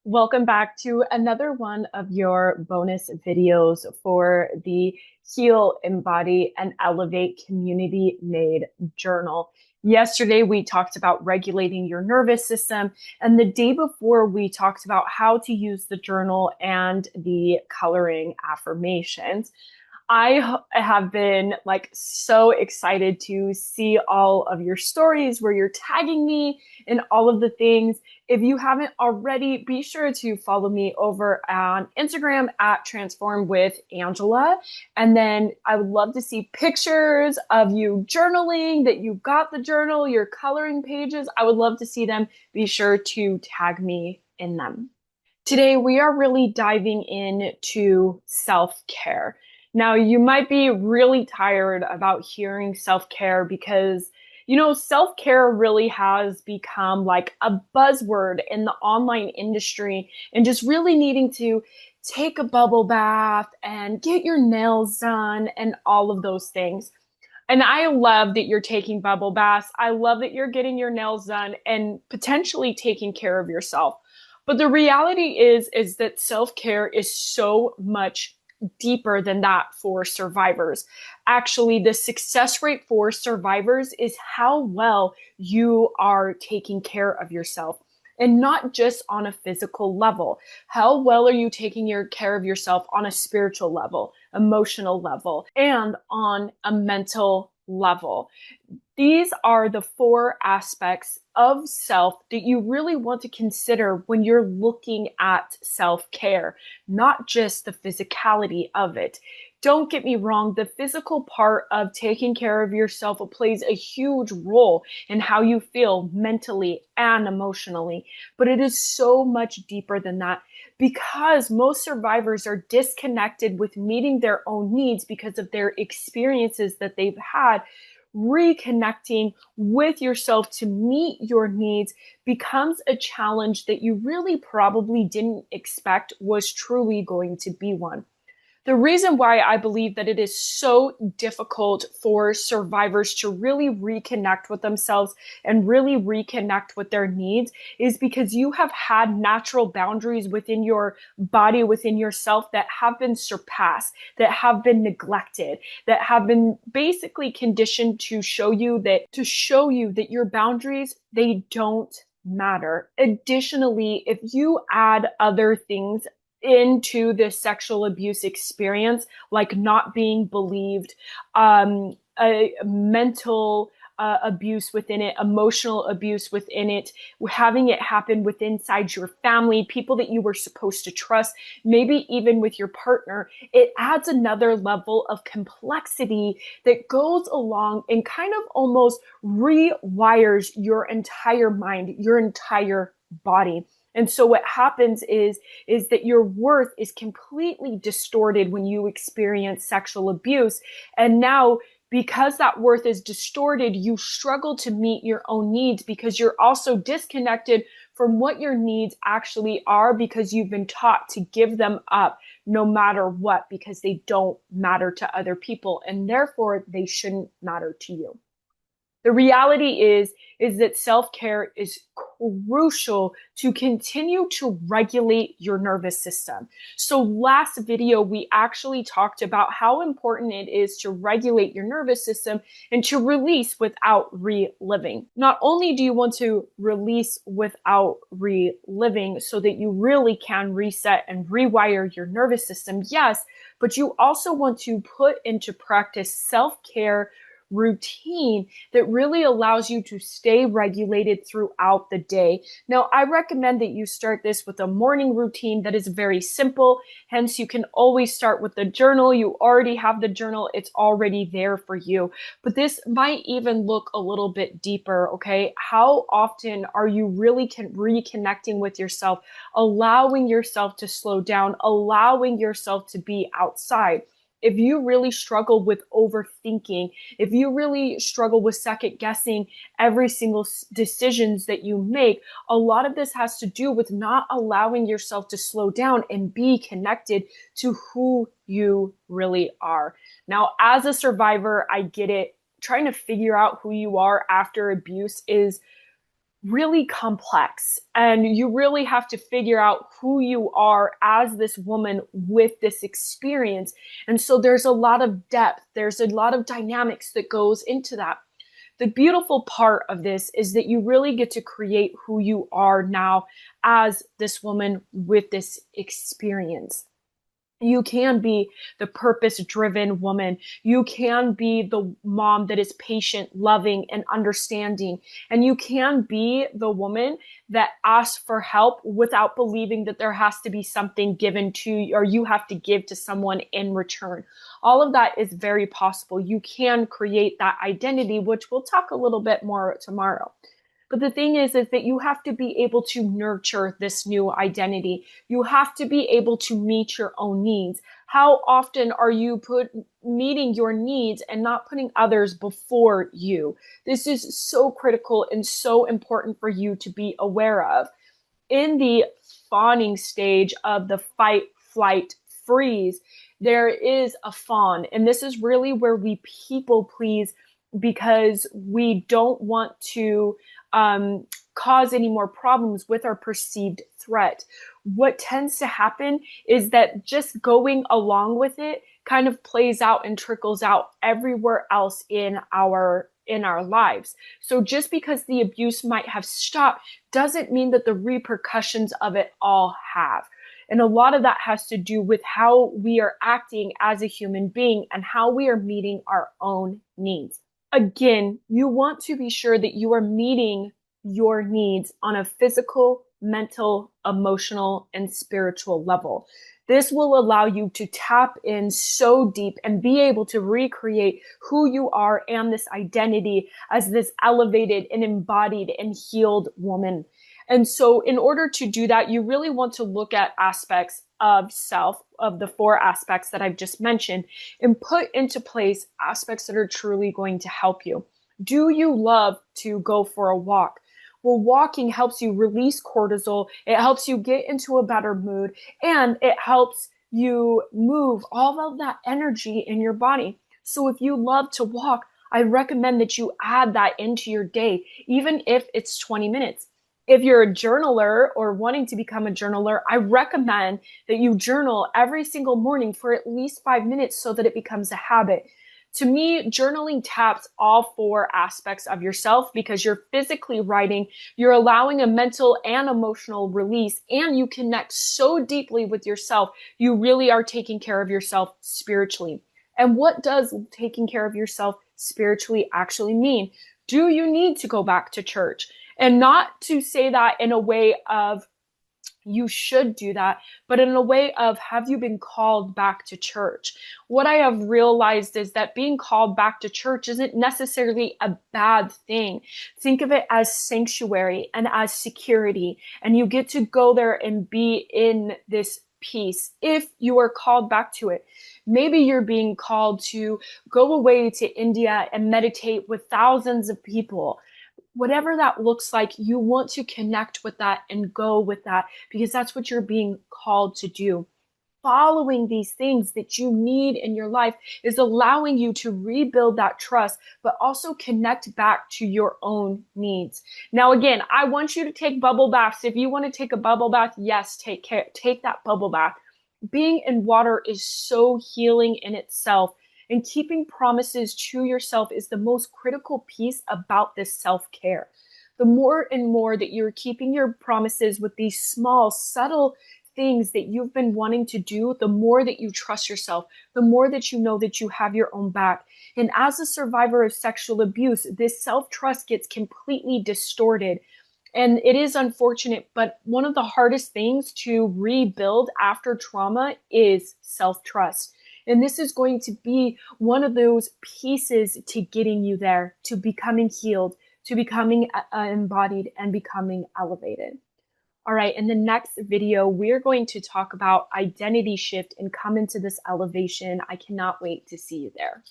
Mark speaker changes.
Speaker 1: Welcome back to another one of your bonus videos for the Heal, Embody, and Elevate Community Made Journal. Yesterday, we talked about regulating your nervous system, and the day before, we talked about how to use the journal and the coloring affirmations. I have been like so excited to see all of your stories where you're tagging me and all of the things. If you haven't already, be sure to follow me over on Instagram at Transform with Angela. And then I would love to see pictures of you journaling, that you got the journal, your coloring pages. I would love to see them. Be sure to tag me in them. Today, we are really diving into self-care. Now, you might be really tired about hearing self-care because, self-care really has become like a buzzword in the online industry and just really needing to take a bubble bath and get your nails done and all of those things. And I love that you're taking bubble baths. I love that you're getting your nails done and potentially taking care of yourself. But the reality is that self-care is so much deeper than that for survivors. Actually, the success rate for survivors is how well you are taking care of yourself. And not just on a physical level. How well are you taking care of yourself on a spiritual level, emotional level, and on a mental level? These are the four aspects of self that you really want to consider when you're looking at self-care, not just the physicality of it. Don't get me wrong, the physical part of taking care of yourself plays a huge role in how you feel mentally and emotionally, but it is so much deeper than that because most survivors are disconnected with meeting their own needs because of their experiences that they've had. Reconnecting with yourself to meet your needs becomes a challenge that you really probably didn't expect was truly going to be one. The reason why I believe that it is so difficult for survivors to really reconnect with themselves and really reconnect with their needs is because you have had natural boundaries within your body, within yourself that have been surpassed, that have been neglected, that have been basically conditioned to show you that your boundaries, they don't matter. Additionally, if you add other things into this sexual abuse experience, like not being believed, a mental abuse within it, emotional abuse within it, having it happen within inside your family, people that you were supposed to trust, maybe even with your partner, it adds another level of complexity that goes along and kind of almost rewires your entire mind, your entire body. And so what happens is that your worth is completely distorted when you experience sexual abuse. And now, because that worth is distorted, you struggle to meet your own needs because you're also disconnected from what your needs actually are because you've been taught to give them up no matter what because they don't matter to other people and therefore they shouldn't matter to you. The reality is that self-care is crucial to continue to regulate your nervous system. So last video, we actually talked about how important it is to regulate your nervous system and to release without reliving. Not only do you want to release without reliving so that you really can reset and rewire your nervous system, yes, but you also want to put into practice self-care routine that really allows you to stay regulated throughout the day. Now, I recommend that you start this with a morning routine that is very simple. Hence, you can always start with the journal. You already have the journal. It's already there for you. But this might even look a little bit deeper, okay? How often are you really reconnecting with yourself, allowing yourself to slow down, allowing yourself to be outside? If you really struggle with overthinking, if you really struggle with second guessing every single decisions that you make, a lot of this has to do with not allowing yourself to slow down and be connected to who you really are. Now, as a survivor, I get it. Trying to figure out who you are after abuse is really complex, and you really have to figure out who you are as this woman with this experience. And so there's a lot of depth, there's a lot of dynamics that goes into that. The beautiful part of this is that you really get to create who you are now as this woman with this experience. You can be the purpose driven woman. You can be the mom that is patient, loving, and understanding. And you can be the woman that asks for help without believing that there has to be something given to you, or you have to give to someone in return. All of that is very possible. You can create that identity, which we'll talk a little bit more tomorrow. But the thing is that you have to be able to nurture this new identity. You have to be able to meet your own needs. How often are you meeting your needs and not putting others before you? This is so critical and so important for you to be aware of. In the fawning stage of the fight, flight, freeze, there is a fawn. And this is really where we people please because we don't want to cause any more problems with our perceived threat. What tends to happen is that just going along with it kind of plays out and trickles out everywhere else in our lives. So just because the abuse might have stopped doesn't mean that the repercussions of it all have. And a lot of that has to do with how we are acting as a human being and how we are meeting our own needs. Again, you want to be sure that you are meeting your needs on a physical, mental, emotional, and spiritual level. This will allow you to tap in so deep and be able to recreate who you are and this identity as this elevated and embodied and healed woman. And so in order to do that, you really want to look at aspects of self, of the 4 aspects that I've just mentioned, and put into place aspects that are truly going to help you. Do you love to go for a walk? Well, walking helps you release cortisol. It helps you get into a better mood, and it helps you move all of that energy in your body. So if you love to walk, I recommend that you add that into your day, even if it's 20 minutes. If you're a journaler or wanting to become a journaler, I recommend that you journal every single morning for at least 5 minutes so that it becomes a habit. To me, journaling taps all 4 aspects of yourself because you're physically writing, you're allowing a mental and emotional release, and you connect so deeply with yourself. You really are taking care of yourself spiritually. And what does taking care of yourself spiritually actually mean? Do you need to go back to church? And not to say that in a way of you should do that, but in a way of have you been called back to church? What I have realized is that being called back to church isn't necessarily a bad thing. Think of it as sanctuary and as security, and you get to go there and be in this peace if you are called back to it. Maybe you're being called to go away to India and meditate with thousands of people. Whatever that looks like, you want to connect with that and go with that because that's what you're being called to do. Following these things that you need in your life is allowing you to rebuild that trust, but also connect back to your own needs. Now, again, I want you to take bubble baths. If you want to take a bubble bath, yes, take that bubble bath. Being in water is so healing in itself. And keeping promises to yourself is the most critical piece about this self-care. The more and more that you're keeping your promises with these small, subtle things that you've been wanting to do, the more that you trust yourself, the more that you know that you have your own back. And as a survivor of sexual abuse, this self-trust gets completely distorted. And it is unfortunate, but one of the hardest things to rebuild after trauma is self-trust. And this is going to be one of those pieces to getting you there, to becoming healed, to becoming embodied and becoming elevated. All right, in the next video, we're going to talk about identity shift and come into this elevation. I cannot wait to see you there.